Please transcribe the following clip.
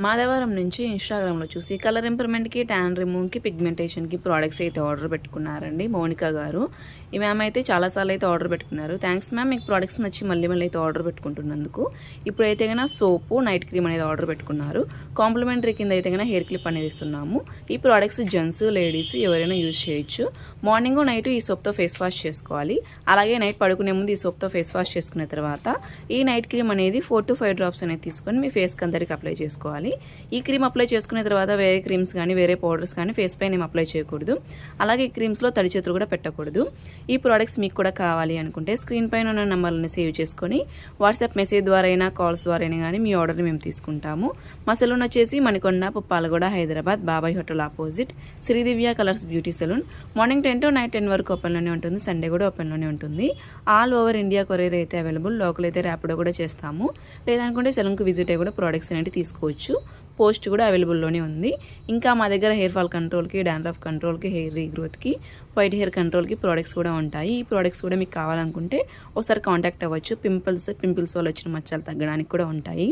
మాధవరం నుంచి ఇన్స్టాగ్రామ్లో చూసి కలర్ ఇంప్రూవ్మెంట్కి, ట్యాన్ రిమూవ్కి, పిగ్మెంటేషన్కి ప్రోడక్ట్స్ అయితే ఆర్డర్ పెట్టుకున్నారండి మౌనిక గారు. ఈ మ్యామ్ అయితే చాలాసార్లు అయితే ఆర్డర్ పెట్టుకున్నారు. థ్యాంక్స్ మ్యామ్, మీకు ప్రోడక్ట్స్ నచ్చి మళ్ళీ అయితే ఆర్డర్ పెట్టుకుంటున్నందుకు. ఇప్పుడైతే కన్నా సోపు, నైట్ క్రీమ్ అనేది ఆర్డర్ పెట్టుకున్నారు. కాంప్లిమెంటరీ కింద అయితే కన్నా హెయిర్ క్లిప్ అనేది ఇస్తున్నాము. ఈ ప్రోడక్ట్స్ జెంట్స్, లేడీస్ ఎవరైనా యూజ్ చేయొచ్చు. మార్నింగ్ నైట్ ఈ సోప్తో ఫేస్ వాష్ చేసుకోవాలి. అలాగే నైట్ పడుకునే ముందు ఈ సోప్తో ఫేస్ వాష్ చేసుకున్న తర్వాత ఈ నైట్ క్రీమ్ అనేది 4 to 5 డ్రాప్స్ అనేది తీసుకొని మీ ఫేస్కి అందరికి అప్లై చేసుకోవాలి. ఈ క్రీమ్ అప్లై చేసుకున్న తర్వాత వేరే క్రీమ్స్ కానీ వేరే పౌడర్స్ కానీ ఫేస్ పైన ఏం అప్లై చేయకూడదు. అలాగే ఈ క్రీమ్స్లో తడి చేతులు కూడా పెట్టకూడదు. ఈ ప్రోడక్ట్స్ మీకు కూడా కావాలి అనుకుంటే స్క్రీన్ పైన ఉన్న నెంబర్లను సేవ్ చేసుకొని వాట్సాప్ మెసేజ్ ద్వారా అయినా కాల్స్ ద్వారా అయినా కానీ మీ ఆర్డర్ని మేము తీసుకుంటాము. మా సెలూన్ వచ్చేసి Manikonda, Puppalaguda, Hyderabad, Babai hotel opposite Sridivya colours beauty salon. Morning 10 to night 10 వరకు ఓపెన్లోనే ఉంటుంది. సండే కూడా ఓపెన్లోనే ఉంటుంది. ఆల్ ఓవర్ ఇండియా కొరియర్ అయితే అవైలబుల్. లోకల్ అయితే ర్యాపిడో కూడా చేస్తాము. లేదనుకుంటే సెలూన్కి విజిట్ అయ్యి కూడా ప్రోడక్ట్స్ అనేవి తీసుకోవచ్చు. పోస్ట్ కూడా అవైలబుల్లోనే ఉంది. ఇంకా మా దగ్గర హెయిర్ ఫాల్ కంట్రోల్కి, డాండ్రఫ్ కంట్రోల్కి, హెయిర్ రీగ్రోత్కి, వైట్ హెయిర్ కంట్రోల్కి ప్రోడక్ట్స్ కూడా ఉంటాయి. ఈ ప్రోడక్ట్స్ కూడా మీకు కావాలనుకుంటే ఒకసారి కాంటాక్ట్ అవ్వచ్చు. పింపుల్స్ వల్ల వచ్చిన మచ్చలు తగ్గడానికి కూడా ఉంటాయి.